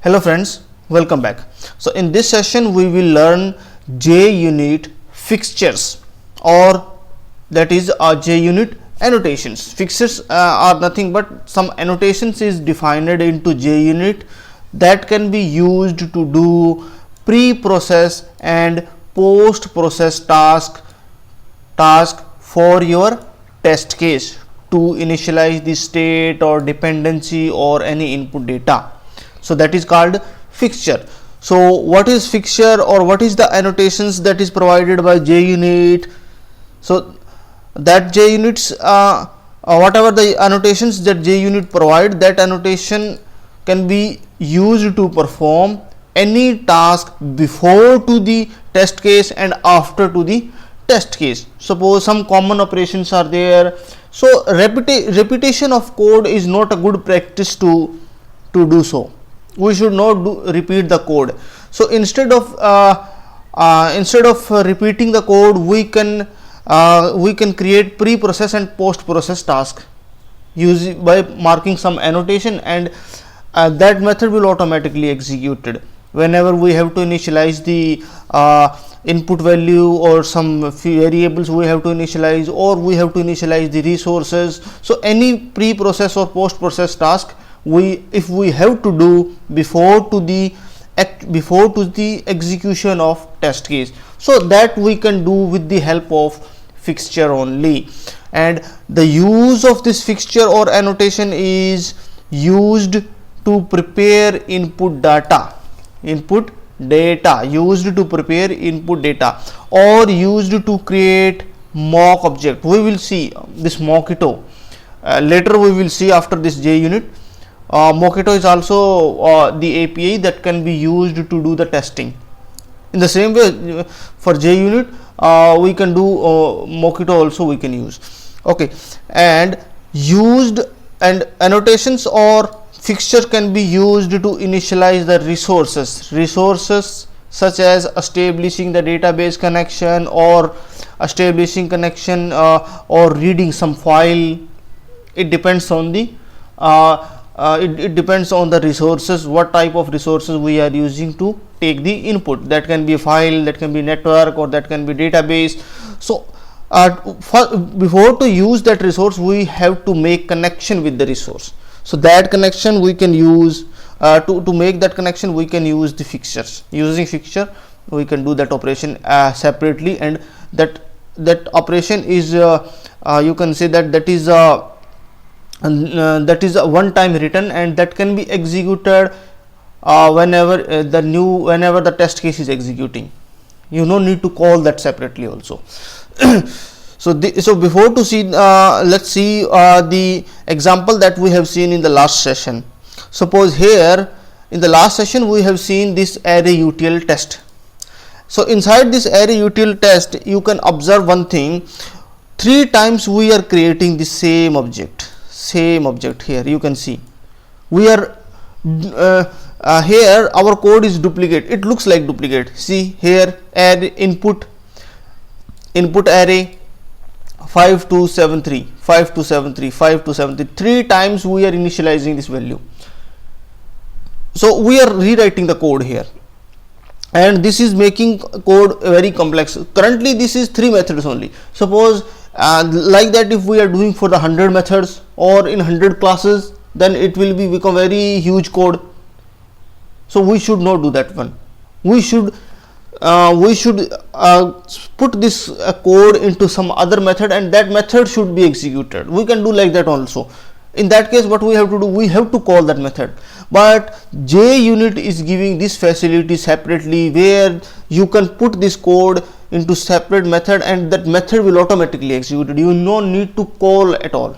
Hello friends, welcome back. So in this session we will learn JUnit fixtures, or that is JUnit annotations. Fixtures are nothing but some annotations is defined into JUnit that can be used to do pre-process and post-process task for your test case to initialize the state or dependency or any input data. So that is called fixture. So what is fixture, or what is the annotations that is provided by JUnit? So that JUnits, whatever the annotations that JUnit provide, that annotation can be used to perform any task before to the test case and after to the test case. Suppose some common operations are there. So repetition of code is not a good practice to do so. We should not repeat the code. So instead of repeating the code, we can create pre-process and post-process task using by marking some annotation, and that method will automatically executed whenever we have to initialize the input value or some variables we have to initialize, or we have to initialize the resources. So any pre-process or post-process task if we have to do before to the execution of test case, so that we can do with the help of fixture only. And the use of this fixture or annotation is used to prepare input data, used to prepare input data, or used to create mock object. We will see this Mockito later. We will see after this JUnit. Mockito is also the API that can be used to do the testing. In the same way, for JUnit we can do Mockito also we can use. Okay, and annotations or fixture can be used to initialize the resources such as establishing the database connection, or establishing connection or reading some file. It depends on the it depends on the resources, what type of resources we are using to take the input. That can be a file, that can be network, or that can be database. So before to use that resource, we have to make connection with the resource. So that connection we can use to make that connection, we can use the fixtures. Using fixture we can do that operation separately, and that operation is you can say that is a one time written, and that can be executed whenever the test case is executing. You no need to call that separately also. So before to see, let's see the example that we have seen in the last session. Suppose here in the last session we have seen this array-util test. So inside this array-util test, you can observe one thing: 3 times we are creating the same object. Here you can see we are here our code is duplicate. It looks like duplicate. See here, add input array 5273 3 times we are initializing this value. So we are rewriting the code here, and this is making code very complex. Currently this is 3 methods only. Suppose like that, if we are doing for the 100 methods or in 100 classes, then it will become very huge code. So we should not do that one. We should put this code into some other method, and that method should be executed. We can do like that also. In that case, what we have to do, we have to call that method. But JUnit is giving this facility separately, where you can put this code into separate method, and that method will automatically execute it. You no need to call at all.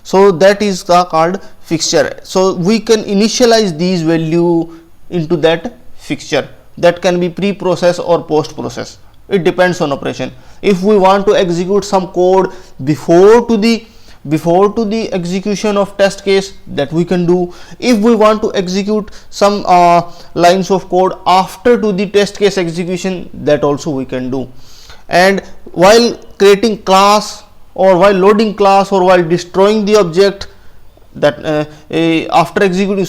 So that is called fixture. So we can initialize these value into that fixture. That can be pre-process or post-process. It depends on operation. If we want to execute some code before to the execution of test case, that we can do. If we want to execute some lines of code after to the test case execution, that also we can do. And while creating class, or while loading class, or while destroying the object, that after executing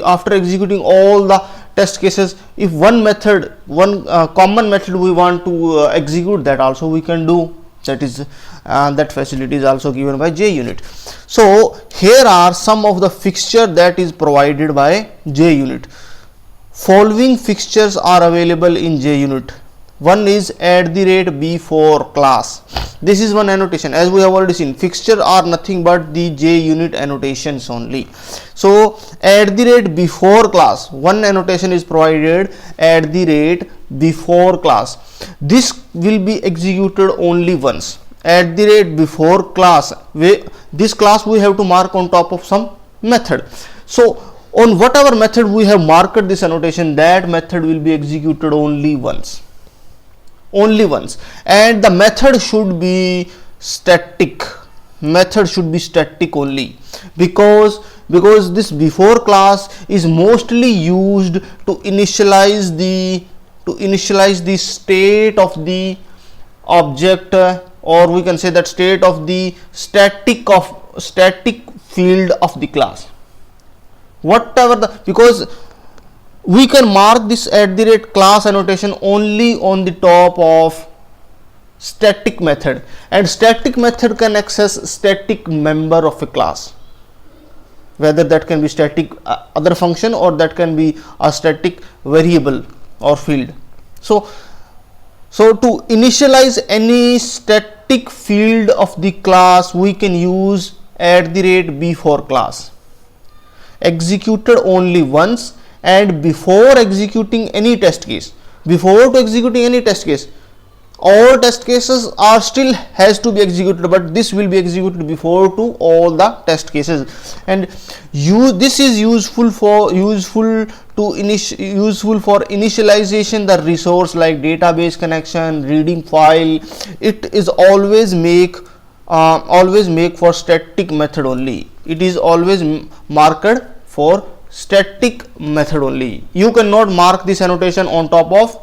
after executing all the test cases, if one method, one common method we want to execute, that also we can do. That is that facility is also given by JUnit. So here are some of the fixture that is provided by JUnit. Following fixtures are available in JUnit. One is @before class. This is one annotation. As we have already seen, fixture are nothing but the JUnit annotations only. So @before class, one annotation is provided, @before class. This will be executed only once. @before class, this class we have to mark on top of some method. So on whatever method we have marked this annotation, that method will be executed only once. Only once. And the method should be static. Method should be static only, because this before class is mostly used to initialize the state of the object, or we can say that state of the static field of the class. Whatever the, because we can mark this @class annotation only on the top of static method, and static method can access static member of a class, whether that can be static other function, or that can be a static variable or field. So to initialize any static field of the class, we can use @before class, executed only once, and before executing any test case. Before to executing any test case, all test cases are still has to be executed, but this will be executed before to all the test cases. And this is useful for initialization the resource like database connection, reading file. It is always make for static method only. It is always marked for static method only. You cannot mark this annotation on top of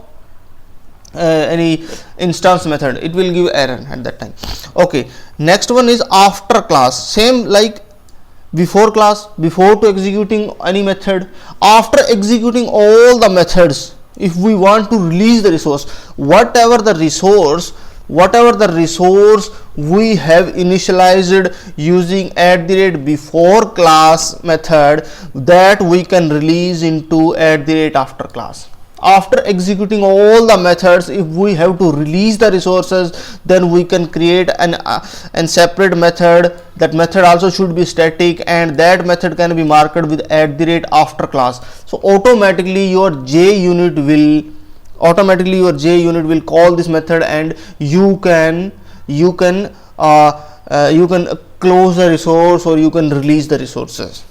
any instance method. It will give error at that time. Okay, next one is after class. Same like before class, before to executing any method. After executing all the methods, if we want to release the resource, whatever the resource we have initialized using @before class method, that we can release into @after class. After executing all the methods, if we have to release the resources, then we can create an separate method. That method also should be static, and that method can be marked with @after class. So automatically your JUnit will call this method, and you can close the resource, or you can release the resources.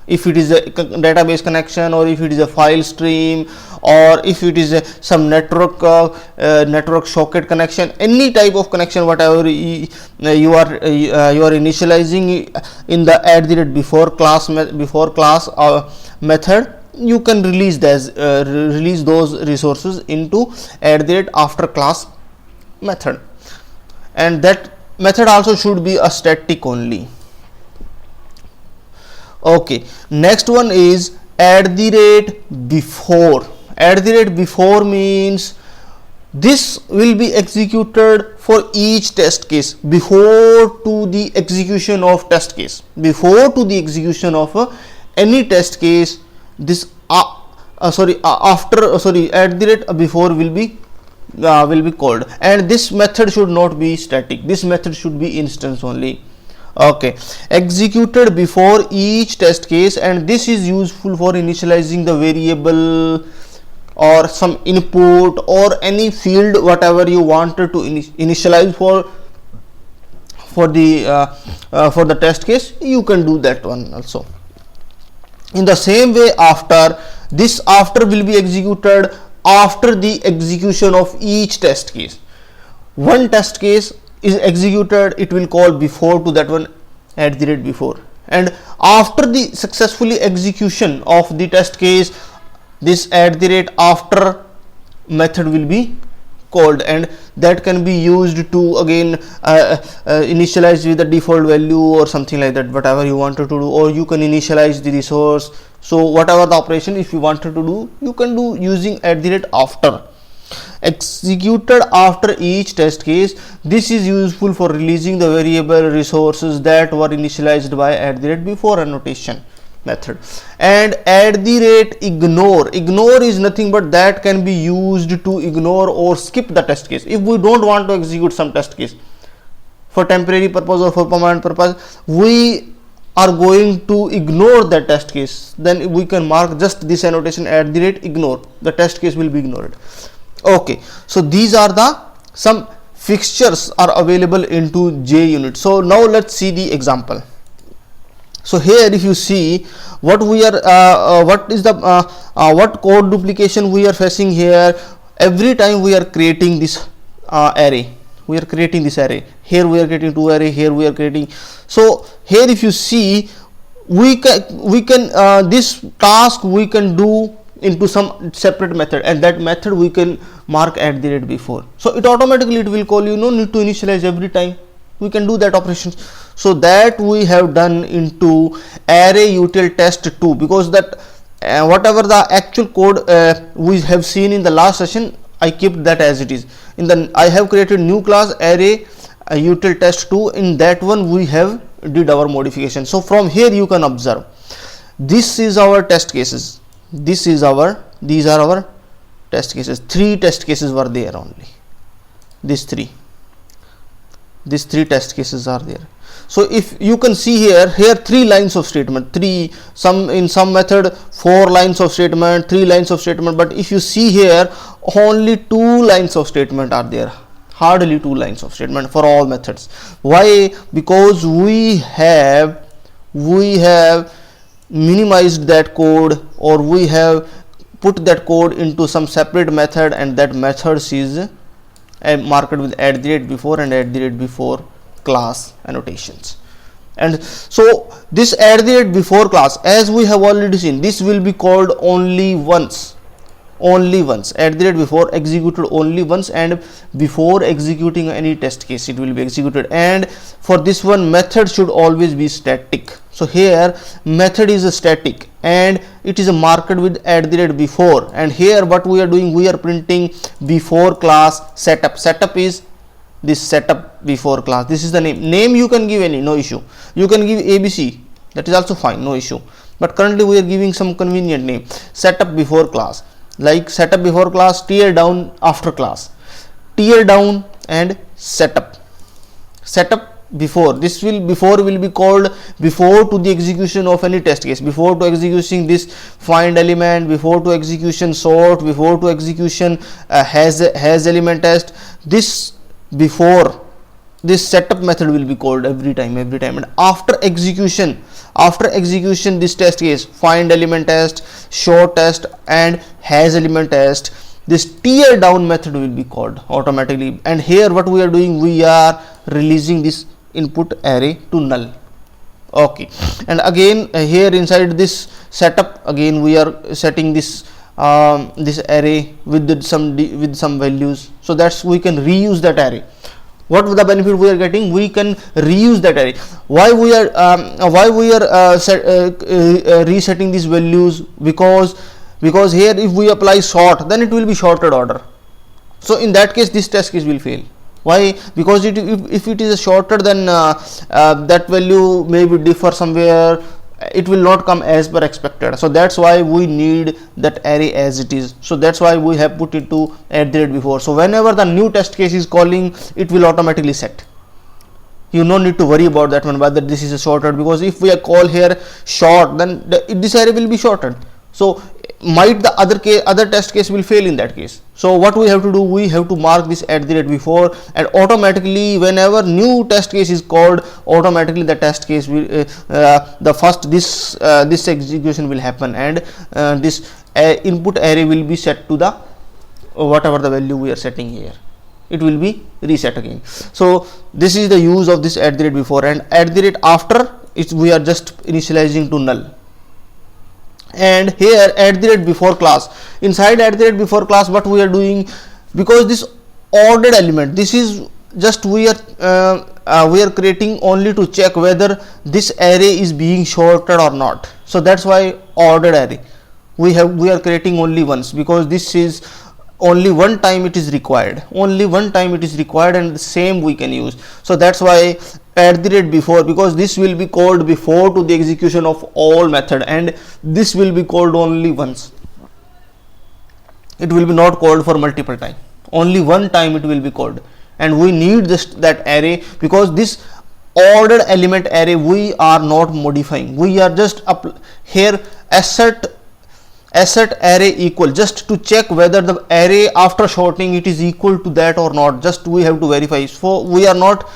If it is a database connection, or if it is a file stream, or if it is some network socket connection, any type of connection, whatever you are initializing in the @before class method, you can release those resources into @after class method, and that method also should be a static only. Okay, next one is @before. @before means this will be executed for each test case before to the execution of test case. Before to the execution of any test case, this @before will be called, and this method should not be static. This method should be instance only. Okay, executed before each test case, and this is useful for initializing the variable or some input or any field, whatever you wanted to initialize for the test case. You can do that one also. In the same way, after will be executed after the execution of each test case. One test case is executed, it will call before to that one @before, and after the successfully execution of the test case, this @after method will be called, and that can be used to again initialize with the default value or something like that, whatever you wanted to do, or you can initialize the resource. So whatever the operation if you wanted to do, you can do using @after, executed after each test case. This is useful for releasing the variable resources that were initialized by @before annotation method. And @ignore is nothing but that can be used to ignore or skip the test case. If we don't want to execute some test case for temporary purpose or for permanent purpose, we are going to ignore that test case, then we can mark just this annotation @ignore. The test case will be ignored. Okay, so these are the some fixtures are available into JUnit. So now let's see the example. So here if you see what we are what is the what code duplication we are facing here. Every time we are creating this array, we are creating this array, here we are creating two array, here we are creating. So here if you see, we can this task we can do into some separate method, and that method we can mark @before. So it automatically it will call you, no need to initialize every time, we can do that operation. So that we have done into array util test2, because that whatever the actual code we have seen in the last session, I kept that as it is. In the I have created new class array util test2. In that one we have did our modification. So from here you can observe, this is our test cases, this is our, these are our test cases. 3 test cases were there only, these three test cases are there. So if you can see here 3 lines of statement, in some method 4 lines of statement, 3 lines of statement, but if you see here only 2 lines of statement are there, hardly 2 lines of statement for all methods. Why? Because we have minimized that code, or we have put that code into some separate method, and that method is marked with @before and @before class annotations. And so this @before class, as we have already seen, this will be called only once, @before executed only once, and before executing any test case it will be executed. And for this one, method should always be static. So here method is a static and it is marked with @before, and here what we are doing, we are printing before class setup. Setup is this setup before class, this is the name you can give any, no issue. You can give ABC, that is also fine, no issue, but currently we are giving some convenient name, setup before class, like setup before class, tear down after class, tear down and setup before. This before will be called before to the execution of any test case, before to executing this find element, before to execution sort, before to execution has element test. This before, this setup method will be called every time, and after execution this test case, find element test, show test and has element test, this tear down method will be called automatically. And here what we are doing, we are releasing this input array to null. Okay, and again here inside this setup, again we are setting this this array with some values, so that's we can reuse that array. What the benefit we are getting, we can reuse that array. Why we are resetting these values? Because here if we apply sort, then it will be sorted order, so in that case this test case will fail. Why? Because if it is a shorter, then that value may be differ somewhere, it will not come as per expected. So that's why we need that array as it is. So that's why we have put it to @before. So whenever the new test case is calling, it will automatically set. You no need to worry about that one, whether this is a sorted, because if we call here short, then this array will be shorted. So might the other test case will fail in that case. So what we have to do, we have to mark this @before, and automatically whenever new test case is called, automatically the test case will the first this execution will happen, and this input array will be set to the whatever the value we are setting here, it will be reset again. So this is the use of this @before, and @after we are just initializing to null. And here @before class, inside @before class what we are doing, because this ordered element. This is just we are creating only to check whether this array is being sorted or not. So that's why ordered array we are creating only once, because this is only one time it is required, only one time it is required, and the same we can use. So that's why @before, because this will be called before to the execution of all method, and this will be called only once. It will be not called for multiple time, only one time it will be called. And we need that array, because this ordered element array we are not modifying, we are just here asset array equal, just to check whether the array after sorting it is equal to that or not, just we have to verify. So we are not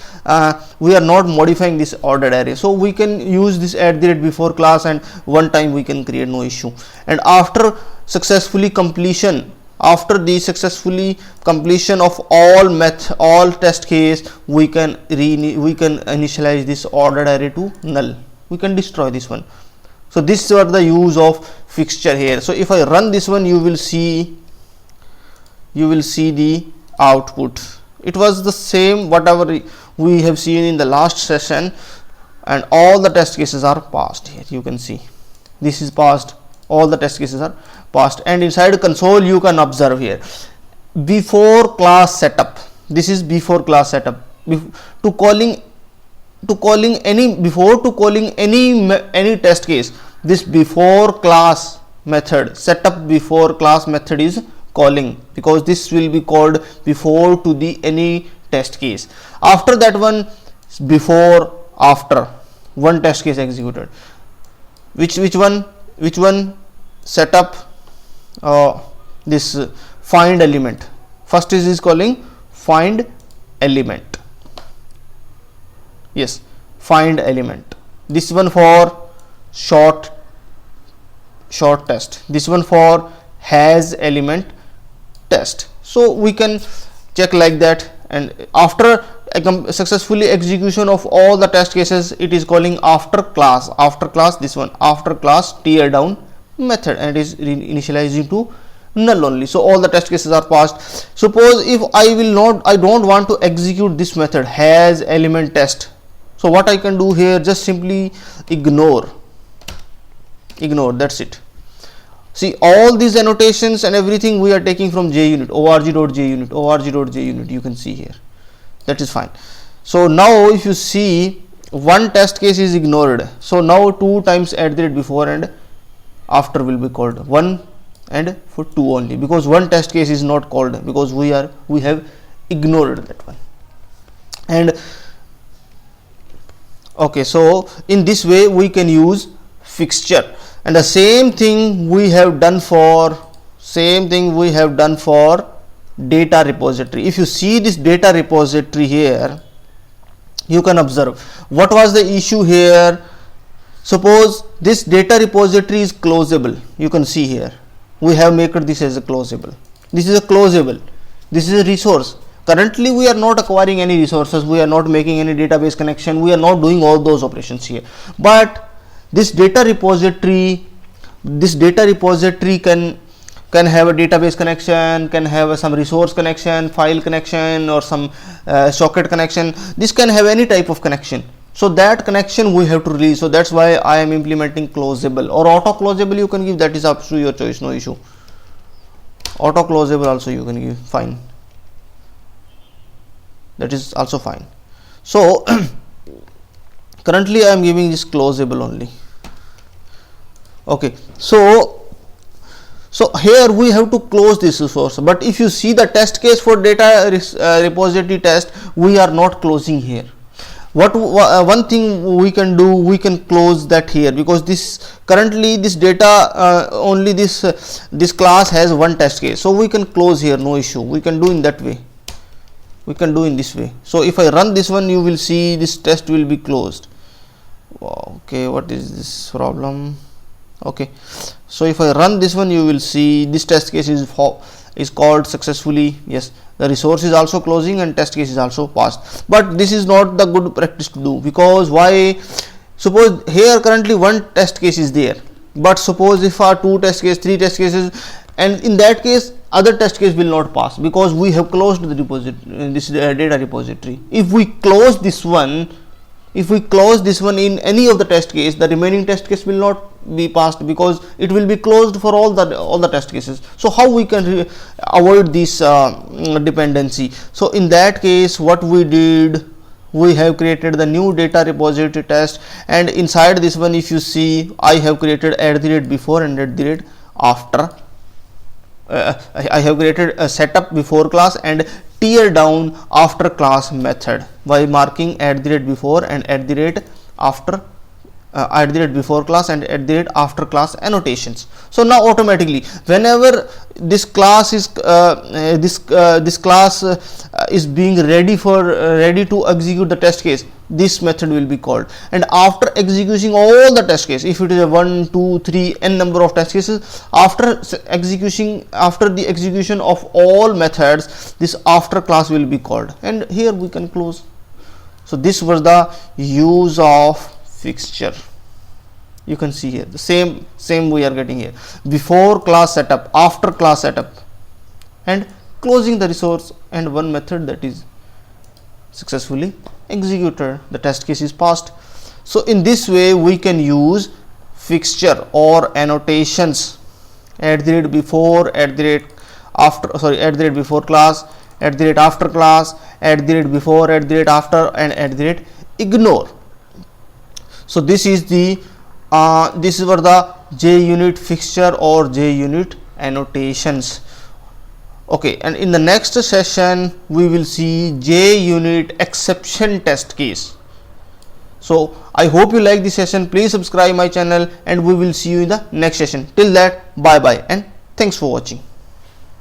modifying this ordered array, so we can use this @before class, and one time we can create, no issue. And after the successful completion of all test case, we can initialize this ordered array to null, we can destroy this one. So this was the use of fixture here. So if I run this one, you will see the output. It was the same whatever we have seen in the last session, and all the test cases are passed here. You can see this is passed, all the test cases are passed. And inside console you can observe here before class setup. This is before class setup. Before calling any test case, this before class method, setup before class method is calling, because this will be called before to the any test case. After that one, before after one test case executed. Which one setup? This find element. First is calling find element. Yes, find element. This one for short test, this one for has element test. So we can check like that, and after successfully execution of all the test cases, it is calling after class this one, after class tear down method, and it is initializing to null only. So all the test cases are passed. Suppose if I don't want to execute this method has element test, so what I can do here, just simply ignore, that's it. See, all these annotations and everything we are taking from JUnit, org.junit, you can see here, that is fine. So now if you see, one test case is ignored, so now two times @before and after will be called, one and for two only, because one test case is not called, because we have ignored that one. And okay, so in this way we can use fixture. And the same thing we have done for data repository. If you see this data repository here, you can observe what was the issue here. Suppose this data repository is closable, you can see here we have made this as a closable. This is a closable, this is a resource. Currently we are not acquiring any resources, we are not making any database connection, we are not doing all those operations here. But this data repository can have a database connection, can have some resource connection, file connection, or some socket connection. This can have any type of connection. So that connection we have to release. So that's why I am implementing closable, or auto closable you can give, that is up to your choice, no issue. Auto closable also you can give, fine, that is also fine. So currently I am giving this closable only. Okay, so here we have to close this resource, but if you see the test case for data repository test, we are not closing here. One thing we can do, we can close that here, because this currently this data only this class has one test case, so we can close here, no issue. We can do in that way, we can do in this way. So if I run this one, you will see this test will be closed. Okay, what is this problem? Okay, so if I run this one, you will see this test case is called successfully. Yes, the resource is also closing and test case is also passed. But this is not the good practice to do, because why? Suppose here currently one test case is there, but suppose if our two test case, three test cases, and in that case other test case will not pass because we have closed the data repository. If we close this one, in any of the test case, the remaining test case will not be passed because it will be closed for all the test cases. So how we can avoid this dependency? So in that case, what we did, we have created the new data repository test, and inside this one, if you see, I have created @before and @after. I have created a setup before class and tear down after class method by marking @before and @after, before class and @after class annotations. So now automatically whenever this class is is being ready to execute the test case, this method will be called, and after executing all the test case, if it is a 1 2 3 n number of test cases, after the execution of all methods, this after class will be called, and here we can close. So this was the use of fixture. You can see here the same we are getting here: before class setup, after class setup, and closing the resource, and one method that is successfully executed, the test case is passed. So in this way we can use fixture or annotations @before, @after, sorry, @before class, @after class, @before, @after, and @ignore. So this is the this were the JUnit fixture or JUnit annotations. Okay, and in the next session we will see JUnit exception test case. So I hope you like this session. Please subscribe my channel and we will see you in the next session. Till that, bye bye and thanks for watching.